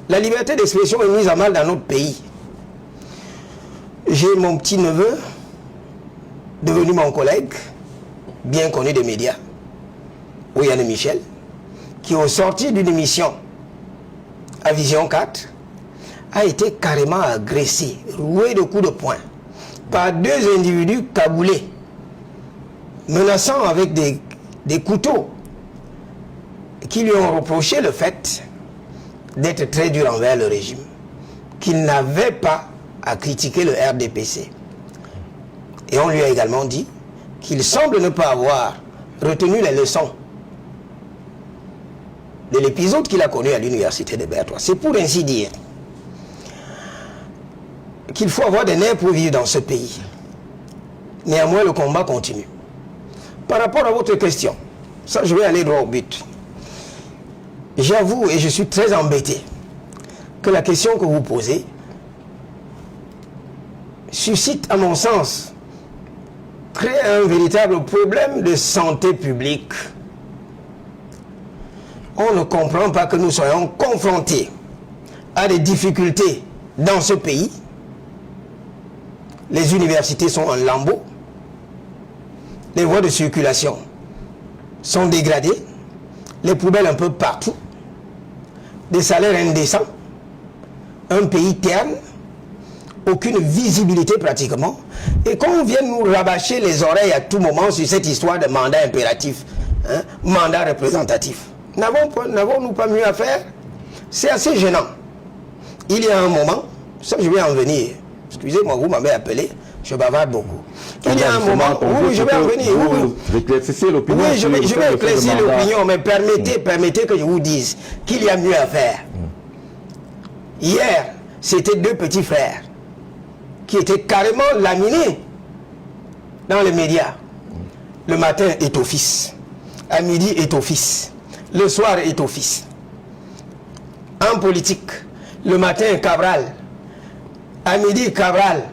La liberté d'expression est mise à mal dans notre pays. J'ai mon petit-neveu, devenu mon collègue, bien connu des médias, Oyane Michel, qui au sorti d'une émission à Vision 4, a été carrément agressé, roué de coups de poing, par deux individus cagoulés, menaçant avec des couteaux, qui lui ont reproché le fait d'être très dur envers le régime, qu'il n'avait pas à critiquer le RDPC. Et on lui a également dit qu'il semble ne pas avoir retenu les leçons de l'épisode qu'il a connu à l'université de Berthois. C'est pour ainsi dire qu'il faut avoir des nerfs pour vivre dans ce pays. Néanmoins, le combat continue. Par rapport à votre question, ça je vais aller droit au but. J'avoue, et je suis très embêté, que la question que vous posez suscite, à mon sens, crée un véritable problème de santé publique. On ne comprend pas que nous soyons confrontés à des difficultés dans ce pays. Les universités sont en lambeaux. Les voies de circulation sont dégradées. Les poubelles un peu partout. Des salaires indécents. Un pays terne. Aucune visibilité pratiquement. Et qu'on vienne nous rabâcher les oreilles à tout moment sur cette histoire de mandat impératif, hein, mandat représentatif. N'avons-nous pas mieux à faire? C'est assez gênant. Il y a un moment, ça je vais en venir, excusez-moi, vous m'avez appelé, je bavarde beaucoup. Il y a un moment, oui, je vais en venir. Éclaircissez l'opinion. Oui, je vais éclaircir l'opinion, mais permettez que je vous dise qu'il y a mieux à faire. Hier, c'était deux petits frères qui étaient carrément laminés dans les médias. Le matin est office, à midi est office, le soir est office. En politique, le matin Cabral, à midi Cabral,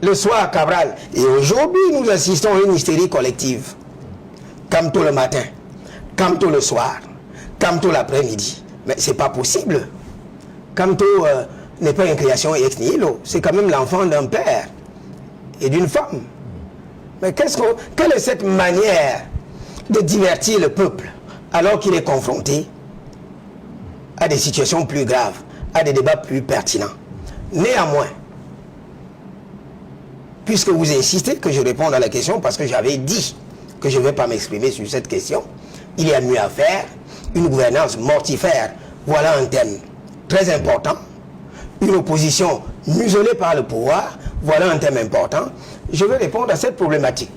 le soir Cabral. Et aujourd'hui, nous assistons à une hystérie collective. Camto le matin, Camto le soir, Camto l'après-midi. Mais c'est pas possible. Camto n'est pas une création ex nihilo, c'est quand même l'enfant d'un père et d'une femme. Mais quelle est cette manière de divertir le peuple alors qu'il est confronté à des situations plus graves, à des débats plus pertinents? Néanmoins, puisque vous insistez que je réponde à la question, parce que j'avais dit que je ne vais pas m'exprimer sur cette question, il y a mieux à faire, une gouvernance mortifère, voilà un thème très important, une opposition muselée par le pouvoir, voilà un thème important. Je vais répondre à cette problématique.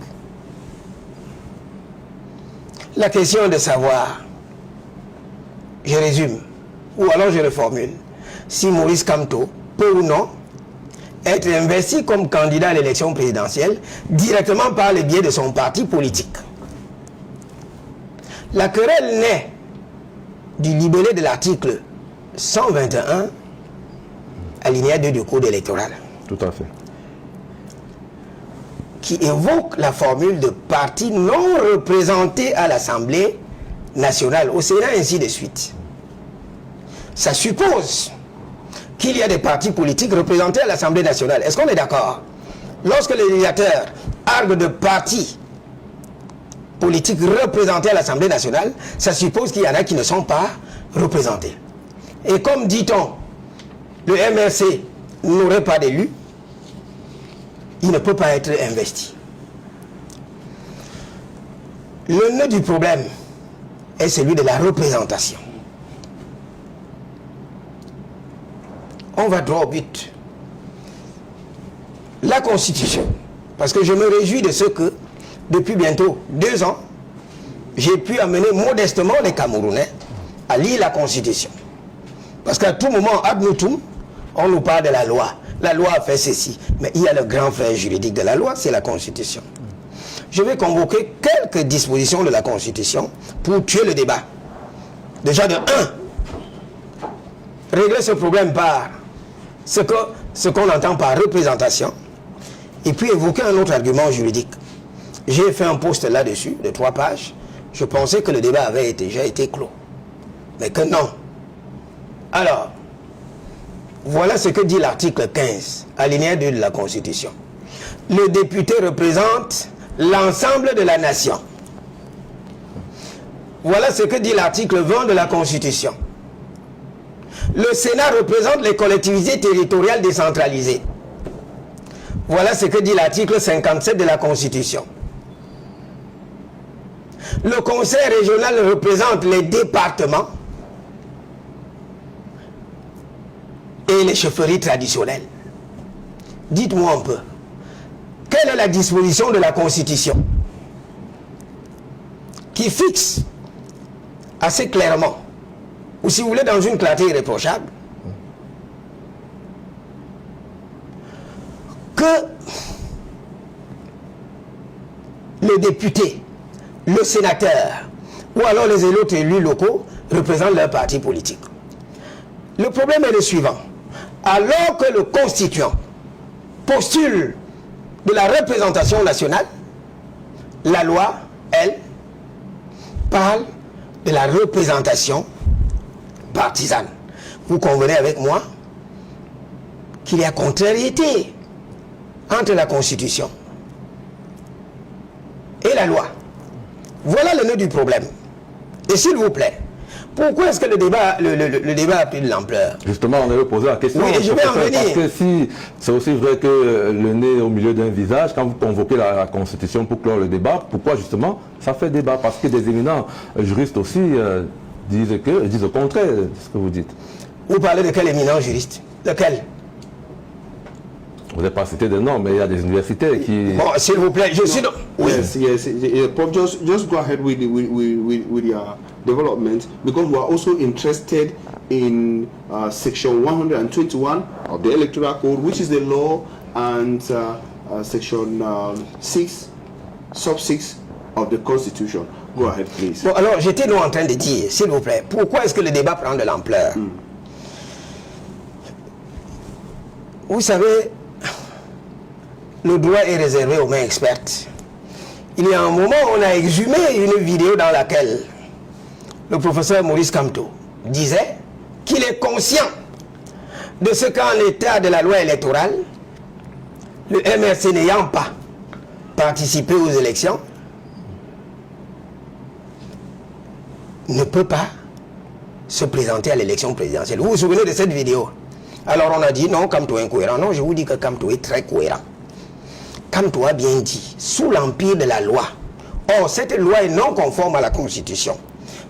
La question de savoir, je résume, ou alors je reformule, si Maurice Kamto peut ou non être investi comme candidat à l'élection présidentielle directement par le biais de son parti politique. La querelle naît du libellé de l'article 121 alinéa 2 du Code électoral. Tout à fait. Qui évoque la formule de parti non représenté à l'Assemblée nationale, au Sénat, ainsi de suite. Ça suppose qu'il y a des partis politiques représentés à l'Assemblée nationale. Est-ce qu'on est d'accord? Lorsque le législateur argue de partis politiques représentés à l'Assemblée nationale, ça suppose qu'il y en a qui ne sont pas représentés. Et comme dit-on, le MRC n'aurait pas d'élu, il ne peut pas être investi. Le nœud du problème est celui de la représentation. On va droit au but. La Constitution, parce que je me réjouis de ce que, depuis bientôt 2 ans, j'ai pu amener modestement les Camerounais à lire la Constitution. Parce qu'à tout moment, ad nutum, on nous parle de la loi. La loi a fait ceci. Mais il y a le grand frère juridique de la loi, c'est la Constitution. Je vais convoquer quelques dispositions de la Constitution pour tuer le débat. Déjà de 1, régler ce problème par ce qu'on entend par représentation, et puis évoquer un autre argument juridique. J'ai fait un post là-dessus, de 3 pages. Je pensais que le débat avait déjà été clos. Mais que non. Alors, Voilà ce que dit l'article 15, alinéa 2 de la Constitution. Le député représente l'ensemble de la nation. Voilà ce que dit l'article 20 de la Constitution. Le Sénat représente les collectivités territoriales décentralisées. Voilà ce que dit l'article 57 de la Constitution. Le Conseil régional représente les départements et les chefferies traditionnelles. Dites-moi un peu, quelle est la disposition de la Constitution qui fixe assez clairement, ou si vous voulez dans une clarté irréprochable, que le député, le sénateur, ou alors les autres élus locaux représentent leur parti politique. Le problème est le suivant. Alors que le constituant postule de la représentation nationale, la loi, elle, parle de la représentation partisane. Vous convenez avec moi qu'il y a contrariété entre la Constitution et la loi. Voilà le nœud du problème. Et s'il vous plaît, pourquoi est-ce que le débat a pris de l'ampleur? Justement, on avait posé la question. Oui, je vais en venir. Parce que si c'est aussi vrai que le nez est au milieu d'un visage, quand vous convoquez la Constitution pour clore le débat, pourquoi justement ça fait débat? Parce que des éminents juristes aussi disent le contraire de ce que vous dites. Vous parlez de quel éminent juriste? Lequel? Vous n'avez pas cité de nom, mais il y a des universités qui... Bon, s'il vous plaît, je suis... Oui. Yes. Prof, just go ahead with your development, because we are also interested in section 121 of the Electoral Code, which is the law, and section 6, sub 6 of the Constitution. Go ahead, please. Bon, alors, j'étais en train de dire, s'il vous plaît, pourquoi est-ce que le débat prend de l'ampleur? Vous savez, le droit est réservé aux mains expertes. Il y a un moment, on a exhumé une vidéo dans laquelle le professeur Maurice Kamto disait qu'il est conscient de ce qu'en l'état de la loi électorale, le MRC n'ayant pas participé aux élections, ne peut pas se présenter à l'élection présidentielle. Vous vous souvenez de cette vidéo? Alors on a dit non, Kamto est incohérent. Non, je vous dis que Kamto est très cohérent. Kamto a bien dit, sous l'empire de la loi. Or, cette loi est non conforme à la Constitution.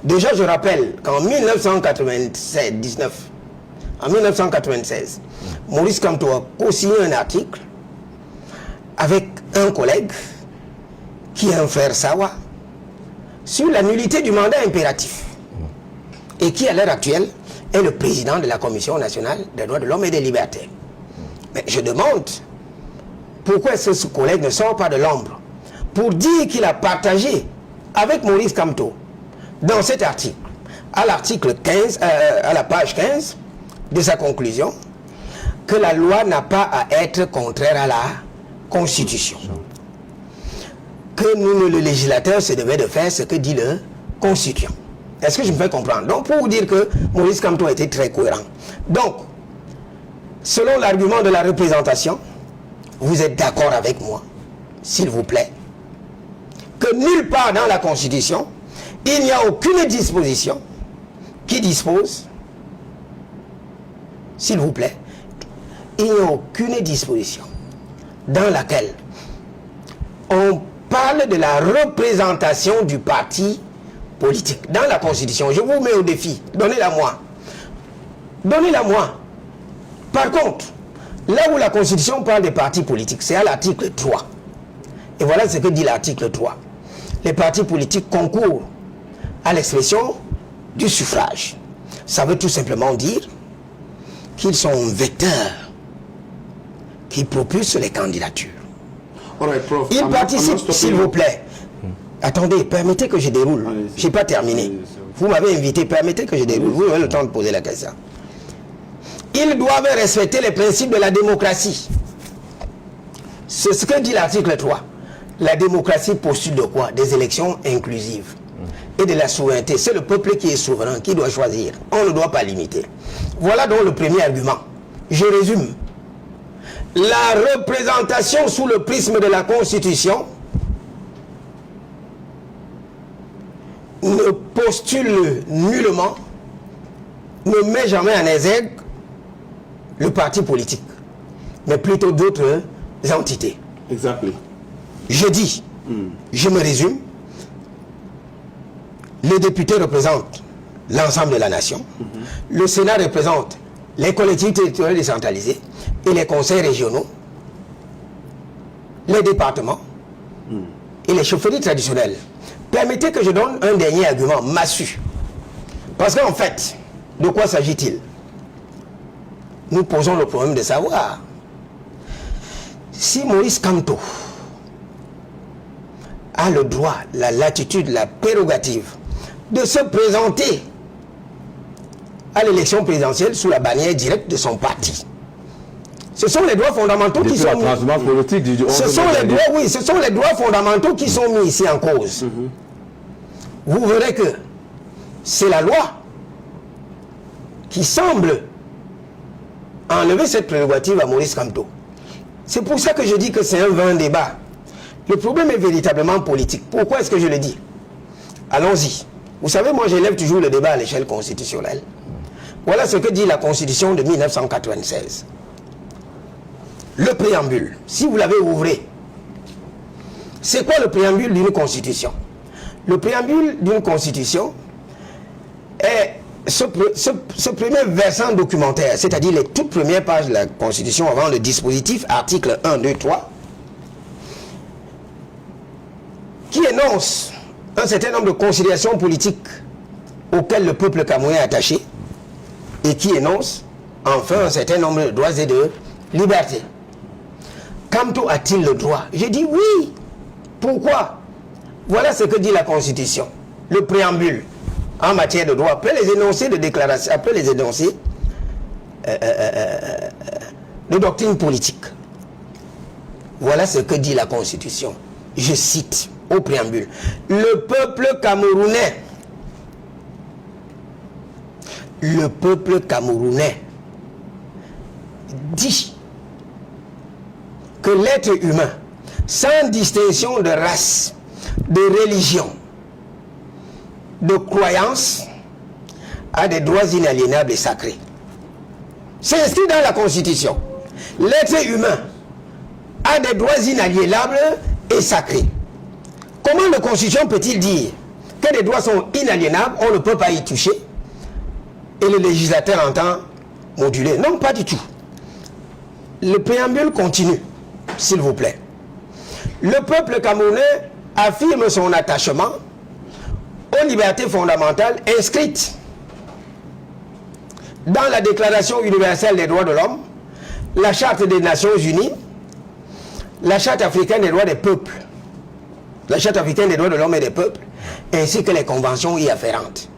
Déjà, je rappelle qu'en 1996, Maurice Kamto a co-signé un article avec un collègue qui est un frère Sawa sur la nullité du mandat impératif et qui, à l'heure actuelle, est le président de la Commission nationale des droits de l'homme et des libertés. Mais je demande pourquoi est-ce que ce collègue ne sort pas de l'ombre pour dire qu'il a partagé avec Maurice Kamto dans cet article, à l'article 15, à la page 15 de sa conclusion, que la loi n'a pas à être contraire à la Constitution. Que nous, le législateur, se devait de faire ce que dit le Constitution. Est-ce que je me fais comprendre? Donc, pour vous dire que Maurice Kamto était très cohérent. Donc, selon l'argument de la représentation, vous êtes d'accord avec moi, s'il vous plaît, que nulle part dans la Constitution, il n'y a aucune disposition qui dispose, s'il vous plaît, il n'y a aucune disposition dans laquelle on parle de la représentation du parti politique dans la Constitution. Je vous mets au défi, donnez-la moi. Donnez-la moi. Par contre, là où la Constitution parle des partis politiques, c'est à l'article 3. Et voilà ce que dit l'article 3. Les partis politiques concourent à l'expression du suffrage. Ça veut tout simplement dire qu'ils sont un vecteur qui propulse les candidatures. Right, Prof, Ils participent, s'il vous plaît. Attendez, permettez que je déroule. Je n'ai pas terminé. Vous m'avez invité, permettez que je déroule. Vous avez le temps de poser la question. Ils doivent respecter les principes de la démocratie. C'est ce que dit l'article 3. La démocratie postule de quoi? Des élections inclusives et de la souveraineté. C'est le peuple qui est souverain, qui doit choisir. On ne doit pas limiter. Voilà donc le premier argument Je résume. La représentation sous le prisme de la Constitution ne postule nullement, ne met jamais en exergue le parti politique, mais plutôt d'autres entités. Exactly. Je dis, je me résume, les députés représentent l'ensemble de la nation, le Sénat représente les collectivités territoriales décentralisées et les conseils régionaux, les départements et les chaufferies traditionnelles. Permettez que je donne un dernier argument massu. Parce qu'en fait, de quoi s'agit-il? Nous posons le problème de savoir si Maurice Kamto a le droit, la latitude, la prérogative de se présenter à l'élection présidentielle sous la bannière directe de son parti. Ce sont les droits fondamentaux qui sont mis. Ce sont les droits, oui, ce sont les droits fondamentaux qui sont mis ici en cause. Vous verrez que c'est la loi qui semble enlever cette prérogative à Maurice Kamto. C'est pour ça que je dis que c'est un vain débat. Le problème est véritablement politique. Pourquoi est-ce que je le dis? Allons-y. Vous savez, moi j'élève toujours le débat à l'échelle constitutionnelle. Voilà ce que dit la Constitution de 1996. Le préambule, si vous l'avez ouvert, c'est quoi le préambule d'une constitution? Le préambule d'une constitution est ce premier versant documentaire, c'est-à-dire les toutes premières pages de la constitution avant le dispositif, article 1, 2, 3, qui énonce un certain nombre de considérations politiques auxquelles le peuple camerounais est attaché et qui énonce enfin un certain nombre de droits et de libertés. Kamto a-t-il le droit? Je dis oui. Pourquoi? Voilà ce que dit la Constitution. Le préambule en matière de droit, après les énoncés de déclaration, après les énoncés de doctrine politique. Voilà ce que dit la Constitution. Je cite au préambule. Le peuple camerounais dit que l'être humain, sans distinction de race, de religion, de croyance, a des droits inaliénables et sacrés. C'est inscrit dans la Constitution. L'être humain a des droits inaliénables et sacrés. Comment la Constitution peut-il dire que les droits sont inaliénables, on ne peut pas y toucher, et le législateur entend moduler? Non, pas du tout. Le préambule continue, s'il vous plaît. Le peuple camerounais affirme son attachement aux libertés fondamentales inscrites dans la Déclaration universelle des droits de l'homme, la Charte des Nations Unies, la Charte africaine des droits des peuples, la Charte africaine des droits de l'homme et des peuples, ainsi que les conventions y afférentes.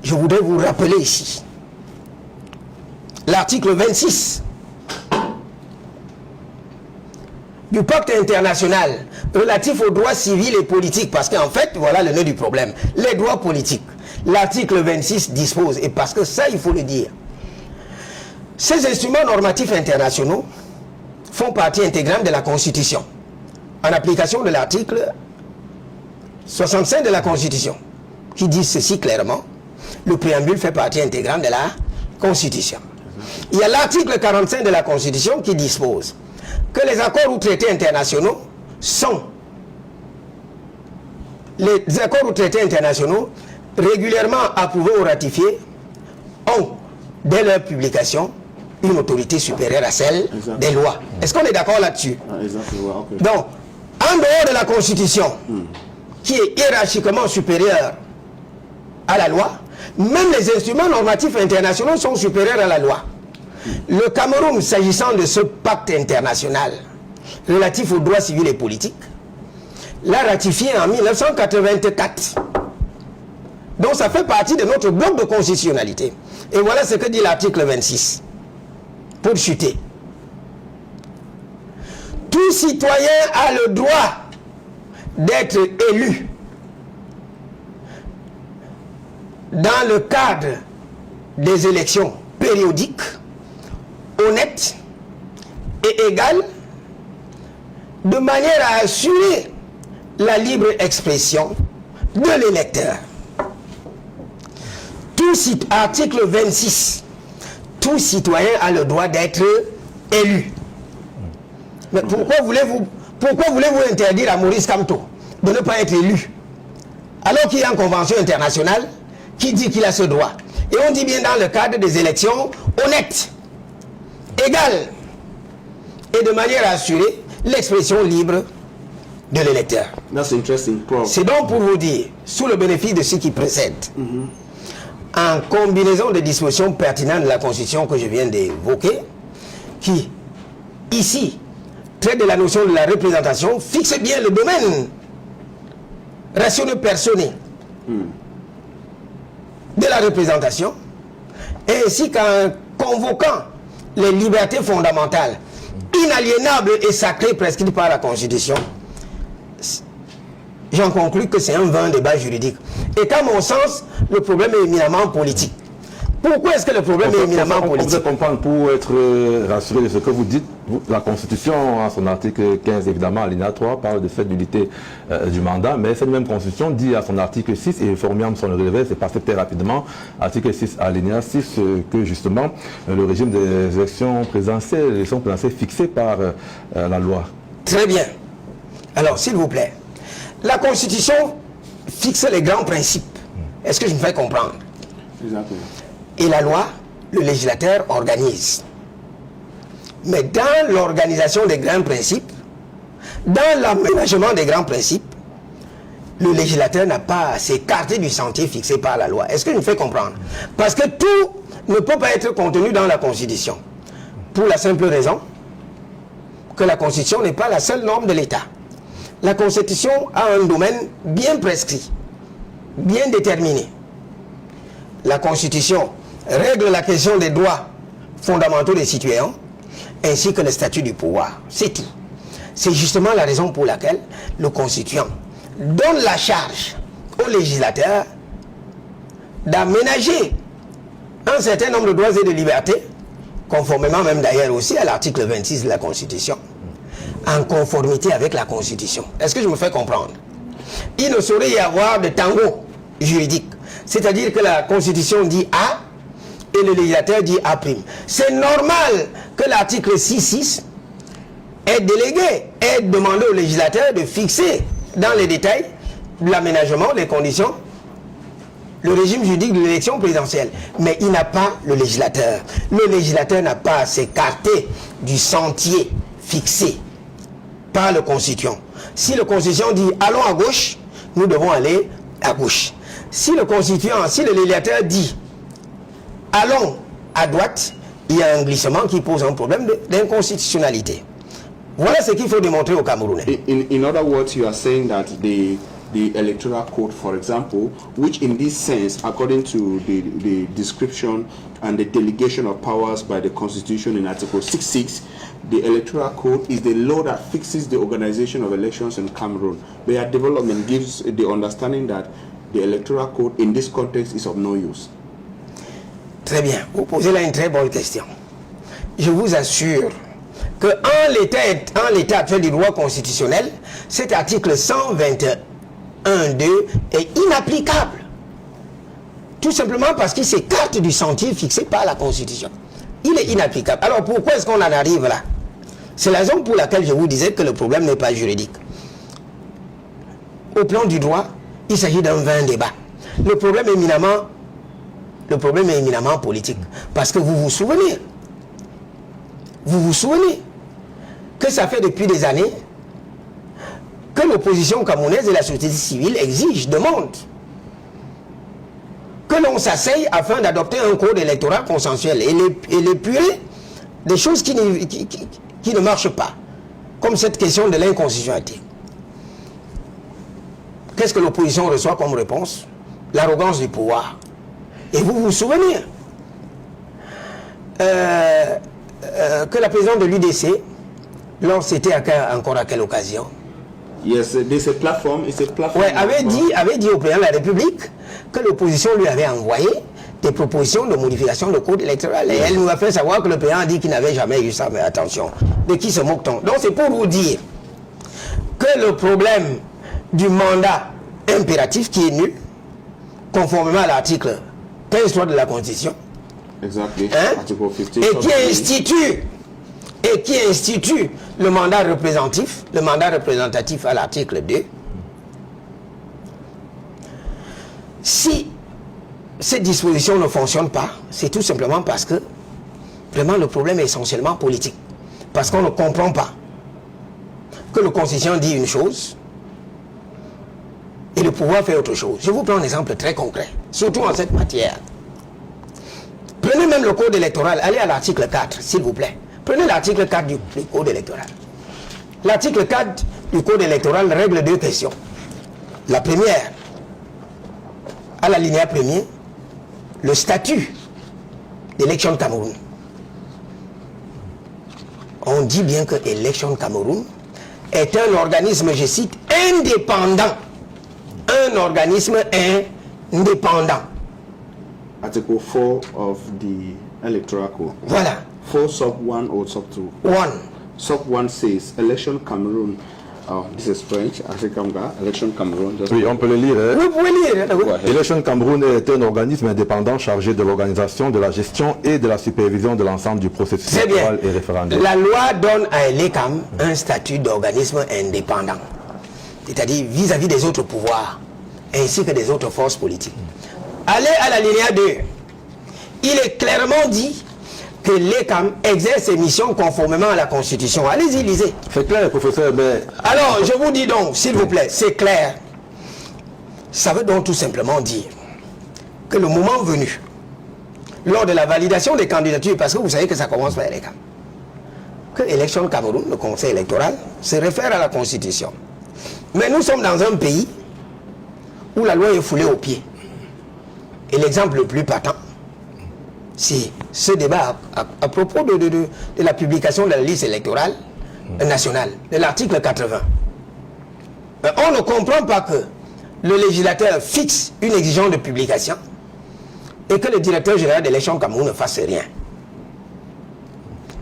Je voudrais vous rappeler ici l'article 26 du pacte international relatif aux droits civils et politiques, parce qu'en fait, voilà le nœud du problème, les droits politiques. L'article 26 dispose, et parce que ça, il faut le dire, ces instruments normatifs internationaux font partie intégrante de la Constitution, en application de l'article 65 de la Constitution, qui dit ceci clairement: le préambule fait partie intégrante de la Constitution. Il y a l'article 45 de la Constitution qui dispose que les accords ou traités internationaux sont les accords ou traités internationaux régulièrement approuvés ou ratifiés ont, dès leur publication, une autorité supérieure à celle des lois. Est-ce qu'on est d'accord là-dessus? Donc, en dehors de la Constitution, qui est hiérarchiquement supérieure à la loi, même les instruments normatifs internationaux sont supérieurs à la loi. Le Cameroun, s'agissant de ce pacte international relatif aux droits civils et politiques, l'a ratifié en 1984. Donc ça fait partie de notre bloc de constitutionnalité. Et voilà ce que dit l'article 26. Pour chuter. Tout citoyen a le droit d'être élu dans le cadre des élections périodiques honnête et égale, de manière à assurer la libre expression de l'électeur. Article 26, tout citoyen a le droit d'être élu. Mais pourquoi voulez-vous interdire à Maurice Kamto de ne pas être élu, alors qu'il y a une convention internationale qui dit qu'il a ce droit? Et on dit bien dans le cadre des élections honnêtes, égales, et de manière à assurer l'expression libre de l'électeur. That's interesting. C'est donc pour vous dire, sous le bénéfice de ce qui précède, en combinaison de dispositions pertinentes de la Constitution que je viens d'évoquer, qui, ici, traite de la notion de la représentation, fixe bien le domaine rationnel personné de la représentation, ainsi qu'en convoquant les libertés fondamentales, inaliénables et sacrées prescrites par la Constitution, j'en conclus que c'est un vain débat juridique. Et qu'à mon sens, le problème est éminemment politique. Pourquoi est-ce que le problème est éminemment politique? Vous comprendre, pour être rassuré de ce que vous dites, la Constitution, à son article 15, évidemment, alinéa 3, parle de cette nullité du mandat, mais cette même Constitution dit à son article 6, et Formiam s'en relevait, c'est passé très rapidement, article 6, alinéa 6, que justement, le régime des élections présidentielles fixé par la loi. Très bien. Alors, s'il vous plaît, la Constitution fixe les grands principes. Est-ce que je me fais comprendre? Exactement. Et la loi, le législateur organise. Mais dans l'organisation des grands principes, dans l'aménagement des grands principes, le législateur n'a pas à s'écarter du sentier fixé par la loi. Est-ce que je me fais comprendre? Parce que tout ne peut pas être contenu dans la Constitution. Pour la simple raison que la Constitution n'est pas la seule norme de l'État. La Constitution a un domaine bien prescrit, bien déterminé. La Constitution règle la question des droits fondamentaux des citoyens, ainsi que le statut du pouvoir. C'est tout. C'est justement la raison pour laquelle le constituant donne la charge au législateur d'aménager un certain nombre de droits et de libertés, conformément même d'ailleurs aussi à l'article 26 de la Constitution, en conformité avec la Constitution. Est-ce que je me fais comprendre? Il ne saurait y avoir de tango juridique. C'est-à-dire que la Constitution dit A et le législateur dit A'. C'est normal que l'article 6.6 est délégué, est demandé au législateur de fixer dans les détails l'aménagement, les conditions, le régime juridique de l'élection présidentielle. Mais il n'a pas le législateur. Le législateur n'a pas à s'écarter du sentier fixé par le constituant. Si le constituant dit allons à gauche, nous devons aller à gauche. Si le constituant, si le législateur dit allons à droite, il y a un glissement qui pose un problème d'inconstitutionnalité. Voilà ce qu'il faut démontrer aux Camerounais. In other words, you are saying that the electoral code, for example, which in this sense, according to the description and the delegation of powers by the Constitution in Article 6.6, the electoral code is the law that fixes the organization of elections in Cameroon. Their development gives the understanding that the electoral code in this context is of no use. Très bien, vous posez là une très bonne question. Je vous assure qu'en l'état actuel du droit constitutionnel, cet article 121.2 est inapplicable. Tout simplement parce qu'il s'écarte du sentier fixé par la Constitution. Il est inapplicable. Alors pourquoi est-ce qu'on en arrive là? C'est la raison pour laquelle je vous disais que le problème n'est pas juridique. Au plan du droit, il s'agit d'un vain débat. Le problème est éminemment politique. Parce que vous vous souvenez que ça fait depuis des années que l'opposition camerounaise et la société civile exigent, demandent que l'on s'asseye afin d'adopter un code électoral consensuel et l'épurer des choses qui ne marchent pas, comme cette question de l'inconstitutionnalité. Qu'est-ce que l'opposition reçoit comme réponse? L'arrogance du pouvoir. Et vous vous souvenez que la présidente de l'UDC, lors c'était encore à quelle occasion? Yes, there's a platform. It's a platform. Ouais, avait dit au président de la République que l'opposition lui avait envoyé des propositions de modification du code électoral. Et elle nous a fait savoir que le président a dit qu'il n'avait jamais eu ça. Mais attention, de qui se moque-t-on? Donc c'est pour vous dire que le problème du mandat impératif qui est nul, conformément à l'article 15.3 de la Constitution, Exactly. hein, Article 15. et qui institue le mandat représentatif à l'article 2, si cette disposition ne fonctionne pas, c'est tout simplement parce que vraiment le problème est essentiellement politique. Parce qu'on ne comprend pas que le Constitution dit une chose et le pouvoir fait autre chose. Je vous prends un exemple très concret, surtout en cette matière. Prenez même le code électoral, allez à l'article 4, s'il vous plaît. Prenez l'article 4 du code électoral. L'article 4 du code électoral règle deux questions. La première, à l'alinéa premier, le statut d'Élection Cameroun. On dit bien que Élection Cameroun est un organisme, je cite, indépendant. Un organisme indépendant. Article 4 of the Electoral Code. Voilà. 4 sub 1 or sub 2? 1. Sub 1 says Election Cameroun. Oh, this is French. Election Cameroun. Oui, on peut le lire. Hein? Vous pouvez lire. Oui. Election Cameroun est un organisme indépendant chargé de l'organisation, de la gestion et de la supervision de l'ensemble du processus électoral et référendaire. La loi donne à l'ECAM un statut d'organisme indépendant, c'est-à-dire vis-à-vis des autres pouvoirs, ainsi que des autres forces politiques. Allez à l'alinéa 2. Il est clairement dit que l'ECAM exerce ses missions conformément à la Constitution. Allez-y, lisez. C'est clair, professeur, mais... Alors, je vous dis donc, s'il vous plaît, c'est clair. Ça veut donc tout simplement dire que le moment venu, lors de la validation des candidatures, parce que vous savez que ça commence par l'ECAM, que Élection Cameroun, le conseil électoral, se réfère à la Constitution. Mais nous sommes dans un pays où la loi est foulée aux pieds. Et l'exemple le plus patent, c'est ce débat à propos de la publication de la liste électorale nationale, de l'article 80. Mais on ne comprend pas que le législateur fixe une exigence de publication et que le directeur général d'élection Cameroun ne fasse rien.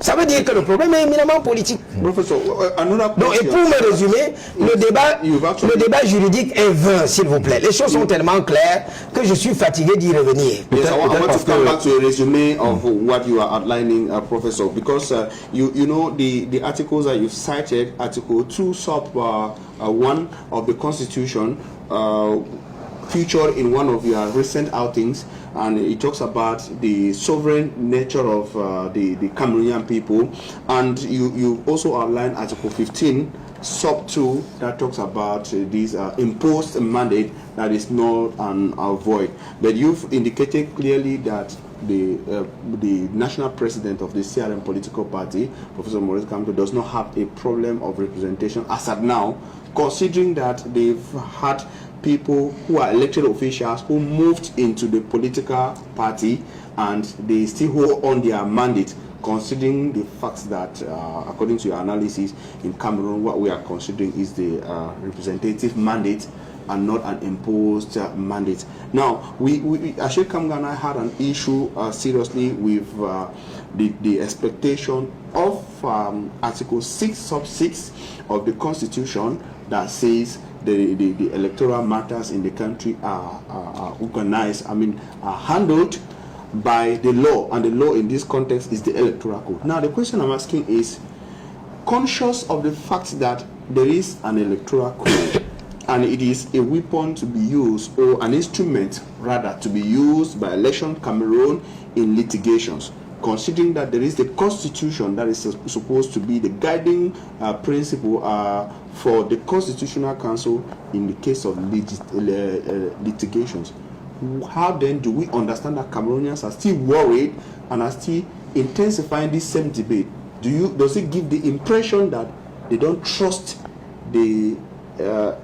Ça veut dire que le problème est éminemment politique. Professor, donc, et pour me résumer, le débat juridique est vain, s'il vous plaît. Les choses sont tellement claires que je suis fatigué d'y revenir. Yes, I want to come back to a resume of what you are outlining, Professor, because you know the articles that you've cited, Article 2 sub 1 of the Constitution, featured in one of your recent outings, and it talks about the sovereign nature of the Cameroonian people, and you also outlined Article 15 sub 2 that talks about this imposed mandate that is not an void. But you've indicated clearly that the national president of the CRM political party, Professor Maurice Kamto, does not have a problem of representation as at now, considering that they've had people who are elected officials who moved into the political party and they still hold on their mandate, considering the fact that according to your analysis in Cameroon, what we are considering is the representative mandate and not an imposed mandate. Now, Ashir Kamga and I had an issue seriously with the expectation of Article 6 sub 6 of the Constitution that says the electoral matters in the country are organized, are handled by the law, and the law in this context is the Electoral Code. Now, the question I'm asking is, conscious of the fact that there is an Electoral Code and it is a weapon to be used, or an instrument rather to be used by Election Cameroon in litigations, considering that there is the Constitution that is supposed to be the guiding principle for the Constitutional Council in the case of litigations. How then do we understand that Cameroonians are still worried and are still intensifying this same debate? Does it give the impression that they don't trust the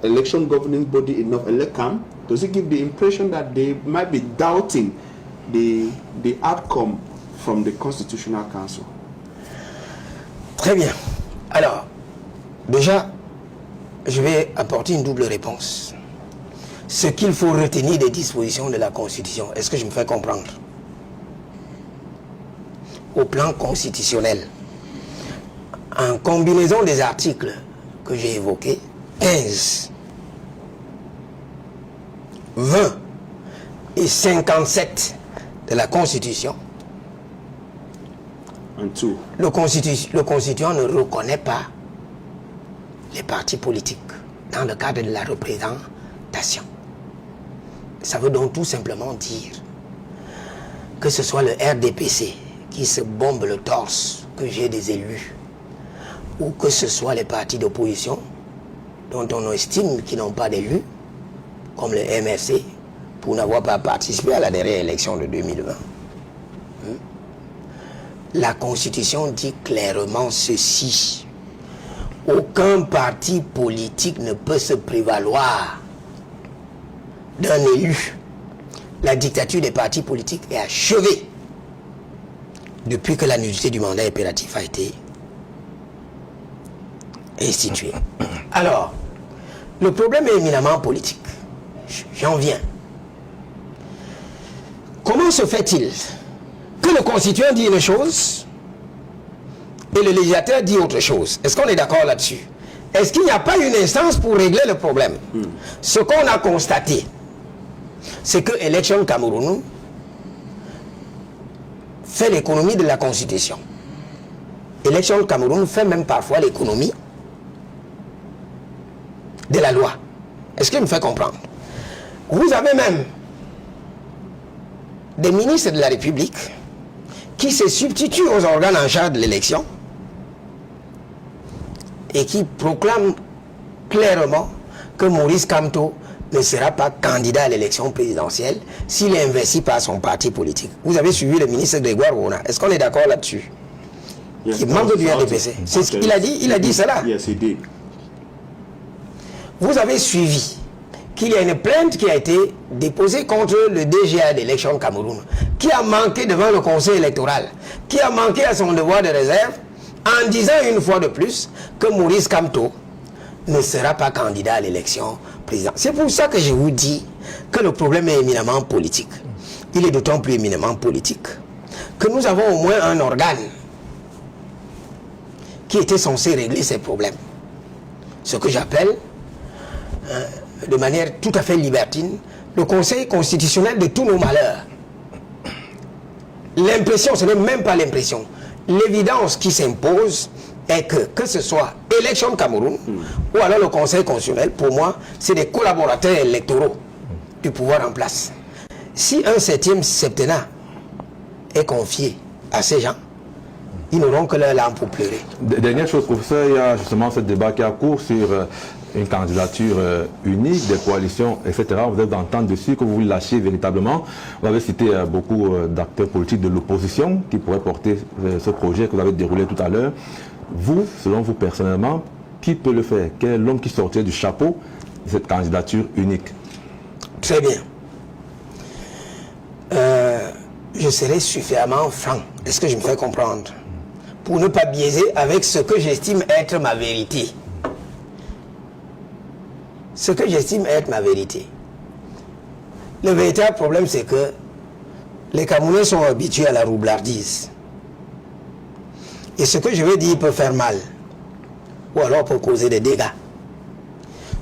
election governing body enough, ELECAM? Does it give the impression that they might be doubting the outcome from the Constitutional Council? Très bien. Alors, déjà, je vais apporter une double réponse. Ce qu'il faut retenir des dispositions de la Constitution, est-ce que je me fais comprendre? au plan constitutionnel, en combinaison des articles que j'ai évoqués, 15, 20 et 57 de la Constitution, le constituant ne reconnaît pas les partis politiques dans le cadre de la représentation. Ça veut donc tout simplement dire que ce soit le RDPC qui se bombe le torse, que j'ai des élus, ou que ce soit les partis d'opposition dont on estime qu'ils n'ont pas d'élus, comme le MRC, pour n'avoir pas participé à la dernière élection de 2020. La Constitution dit clairement ceci. Aucun parti politique ne peut se prévaloir d'un élu. La dictature des partis politiques est achevée depuis que la nullité du mandat impératif a été instituée. Alors, le problème est éminemment politique. J'en viens. Comment se fait-il que le constituant dit une chose et le législateur dit autre chose? Est-ce qu'on est d'accord là-dessus? Est-ce qu'il n'y a pas une instance pour régler le problème? Ce qu'on a constaté, c'est que Élection Cameroun fait l'économie de la Constitution. Élection Cameroun fait même parfois l'économie de la loi. Est-ce qu'il me fait comprendre? Vous avez même des ministres de la République qui se substituent aux organes en charge de l'élection et qui proclament clairement que Maurice Kamto ne sera pas candidat à l'élection présidentielle s'il est investi par son parti politique. Vous avez suivi le ministre Grégoire Rona. Est-ce qu'on est d'accord là-dessus? Qui est membre du RDPC. C'est ce qu'il a dit. Il a dit cela. Vous avez suivi qu'il y a une plainte qui a été déposée contre le DGA d'Élection Cameroun, qui a manqué devant le conseil électoral, qui a manqué à son devoir de réserve, en disant une fois de plus que Maurice Kamto ne sera pas candidat à l'élection présidentielle. C'est pour ça que je vous dis que le problème est éminemment politique. Il est d'autant plus éminemment politique que nous avons au moins un organe qui était censé régler ces problèmes. Ce que j'appelle, de manière tout à fait libertine, le Conseil constitutionnel de tous nos malheurs. L'impression, ce n'est même pas l'impression. L'évidence qui s'impose est que ce soit Élection Cameroun ou alors le Conseil constitutionnel, pour moi, c'est des collaborateurs électoraux du pouvoir en place. Si un 7e septennat est confié à ces gens, ils n'auront que leur larme pour pleurer. Dernière chose, professeur, il y a justement ce débat qui a cours sur une candidature unique, des coalitions, etc. Vous êtes d'entendre dessus, que vous lâchez véritablement. Vous avez cité beaucoup d'acteurs politiques de l'opposition qui pourraient porter ce projet que vous avez déroulé tout à l'heure. Vous, selon vous personnellement, qui peut le faire? Quel est l'homme qui sortirait du chapeau de cette candidature unique? Très bien. Je serai suffisamment franc. Est-ce que je me fais comprendre? Pour ne pas biaiser avec ce que j'estime être ma vérité. Ce que j'estime être ma vérité. Le véritable problème, c'est que les Camerounais sont habitués à la roublardise. Et ce que je veux dire peut faire mal, ou alors peut causer des dégâts.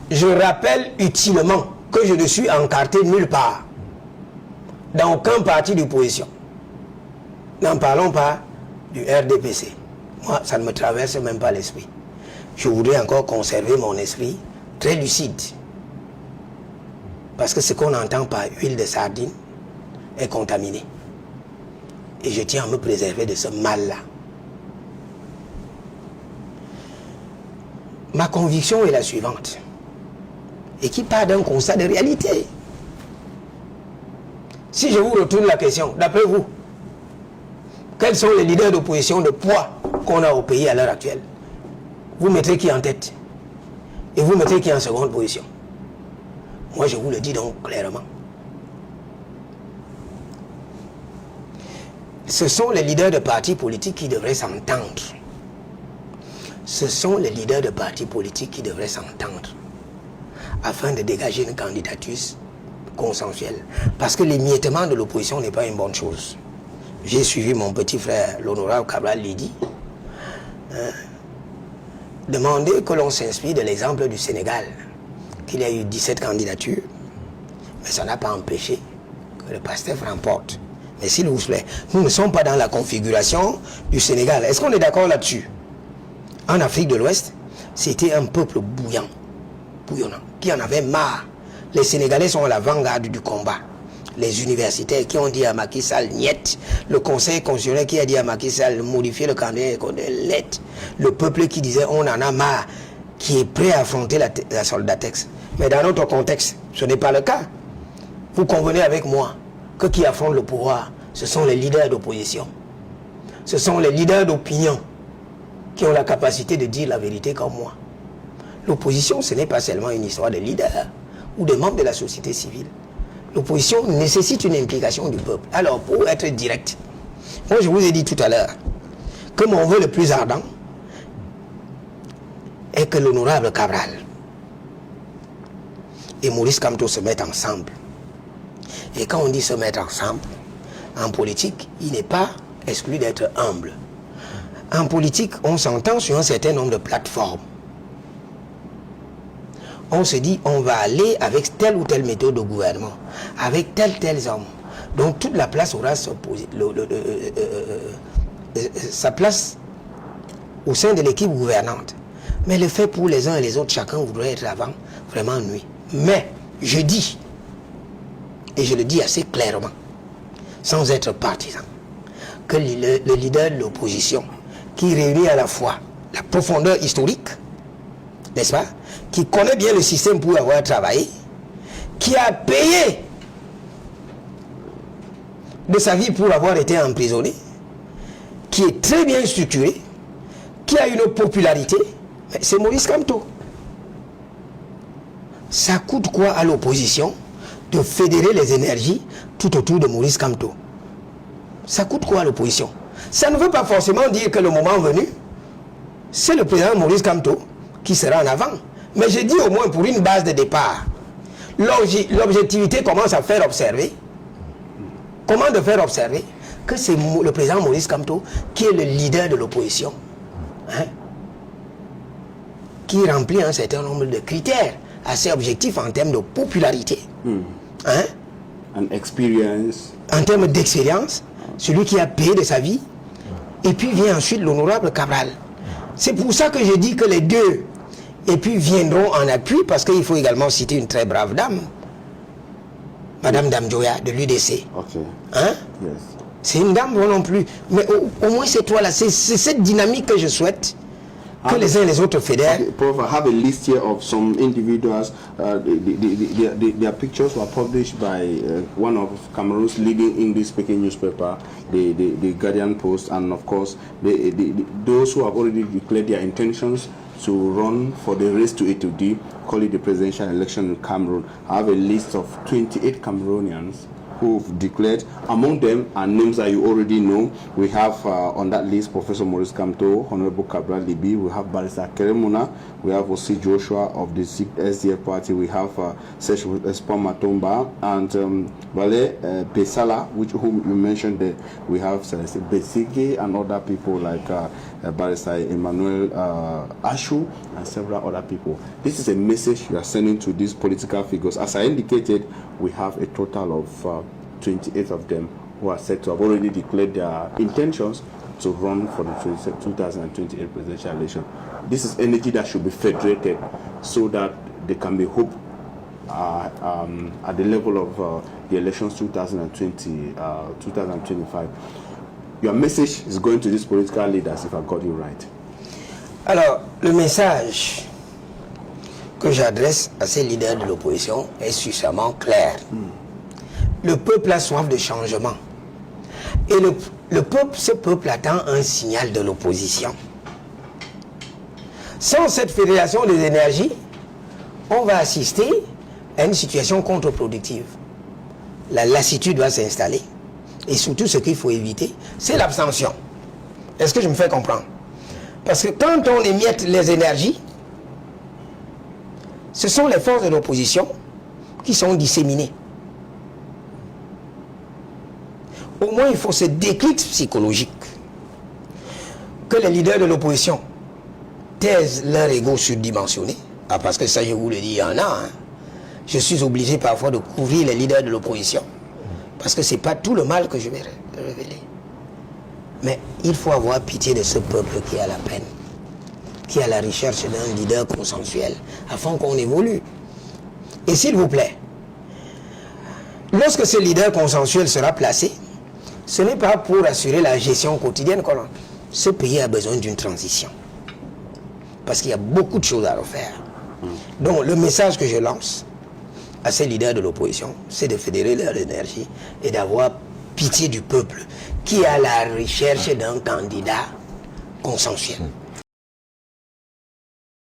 Je rappelle utilement que je ne suis encarté nulle part, dans aucun parti d'opposition. N'en parlons pas du RDPC. Moi, ça ne me traverse même pas l'esprit. Je voudrais encore conserver mon esprit très lucide. Parce que ce qu'on entend par huile de sardine est contaminé. Et je tiens à me préserver de ce mal-là. Ma conviction est la suivante, et qui part d'un constat de réalité. Si je vous retourne la question, d'après vous, quels sont les leaders d'opposition de poids qu'on a au pays à l'heure actuelle? Vous mettrez qui en tête? Et vous mettrez qui en seconde position? Moi, je vous le dis donc clairement. Ce sont les leaders de partis politiques qui devraient s'entendre. Ce sont les leaders de partis politiques qui devraient s'entendre afin de dégager une candidature consensuelle. Parce que l'émiettement de l'opposition n'est pas une bonne chose. j'ai suivi mon petit frère, l'honorable Cabral Lidi, demander que l'on s'inspire de l'exemple du Sénégal, qu'il y a eu 17 candidatures, mais ça n'a pas empêché que le PASTEF remporte. Mais s'il vous plaît, nous ne sommes pas dans la configuration du Sénégal. Est-ce qu'on est d'accord là-dessus? En Afrique de l'Ouest, c'était un peuple bouillant, bouillonnant, qui en avait marre. Les Sénégalais sont à l'avant-garde du combat. Les universitaires qui ont dit à Macky Sall niet, le conseil constitutionnel qui a dit à Macky Sall modifier le calendrier let, le peuple qui disait on en a marre, qui est prêt à affronter la soldatex. Mais dans notre contexte, ce n'est pas le cas. Vous convenez avec moi que qui affrontent le pouvoir, ce sont les leaders d'opposition. Ce sont les leaders d'opinion qui ont la capacité de dire la vérité comme moi. L'opposition, ce n'est pas seulement une histoire de leaders ou de membres de la société civile. L'opposition nécessite une implication du peuple. Alors, pour être direct, moi je vous ai dit tout à l'heure que mon vœu le plus ardent est que l'honorable Cabral et Maurice Kamto se mettent ensemble. Et quand on dit se mettre ensemble, en politique, il n'est pas exclu d'être humble. En politique, on s'entend sur un certain nombre de plateformes. On se dit, on va aller avec telle ou telle méthode de gouvernement, avec tels hommes. Donc toute la place aura sa place au sein de l'équipe gouvernante. Mais le fait pour les uns et les autres, chacun voudrait être avant, vraiment nuit. Mais je dis, et je le dis assez clairement, sans être partisan, que le leader de l'opposition, qui réunit à la fois la profondeur historique, n'est-ce pas, qui connaît bien le système pour avoir travaillé, qui a payé de sa vie pour avoir été emprisonné, qui est très bien structuré, qui a une popularité, c'est Maurice Kamto. Ça coûte quoi à l'opposition de fédérer les énergies tout autour de Maurice Kamto? Ça coûte quoi à l'opposition? Ça ne veut pas forcément dire que le moment venu, c'est le président Maurice Kamto qui sera en avant. Mais je dis au moins pour une base de départ, l'objectivité commence à faire observer. Comment de faire observer que c'est le président Maurice Kamto qui est le leader de l'opposition, hein, qui remplit un certain nombre de critères assez objectifs en termes de popularité, hein, en termes d'expérience, celui qui a payé de sa vie, et puis vient ensuite l'honorable Cabral. C'est pour ça que je dis que les deux, et puis viendront en appui, parce qu'il faut également citer une très brave dame, Madame Damjoya de l'UDC. Okay. Hein? Yes. C'est une dame non plus. Mais au moins c'est toi là. C'est cette dynamique que je souhaite que les uns et les autres fédèrent. Okay, Prof, I have a list here of some individuals. Their pictures were published by one of Cameroon's leading English-speaking newspaper, the Guardian Post, and of course those who have already declared their intentions to run for the race to A2D, call it the presidential election in Cameroon. I have a list of 28 Cameroonians who've declared. Among them are names that you already know. We have on that list Professor Maurice Kamto, Honorable Cabral Libi, we have Barrister Keremuna, we have Osi Joshua of the SDF party, we have Serge Espon Matomba, and Vale Pesala, whom you mentioned there. We have Besige and other people like Barrister Emmanuel Ashu and several other people. This is a message you are sending to these political figures. As I indicated, we have a total of 28 of them who are said to have already declared their intentions to run for the 2028 presidential election. This is energy that should be federated so that there can be hope at the level of the elections 2025. Your message is going to these political leaders, if I got you right. Alors, le message que j'adresse à ces leaders de l'opposition est suffisamment clair. Le peuple a soif de changement. Et ce peuple attend un signal de l'opposition. Sans cette fédération des énergies, on va assister à une situation contre-productive. La lassitude va s'installer. Et surtout, ce qu'il faut éviter, c'est l'abstention. Est-ce que je me fais comprendre? Parce que quand on émiette les énergies, ce sont les forces de l'opposition qui sont disséminées. au moins il faut ce déclic psychologique que les leaders de l'opposition taisent leur ego surdimensionné. Ah, parce que ça, je vous le dis, il y en a. Hein. Je suis obligé parfois de couvrir les leaders de l'opposition. Parce que ce n'est pas tout le mal que je vais révéler. Mais il faut avoir pitié de ce peuple qui a la peine, qui a la recherche d'un leader consensuel, afin qu'on évolue. Et s'il vous plaît, lorsque ce leader consensuel sera placé, ce n'est pas pour assurer la gestion quotidienne qu'on a. Ce pays a besoin d'une transition. Parce qu'il y a beaucoup de choses à refaire. Donc le message que je lance à ces leaders de l'opposition, c'est de fédérer leur énergie et d'avoir pitié du peuple qui a la recherche d'un candidat consensuel.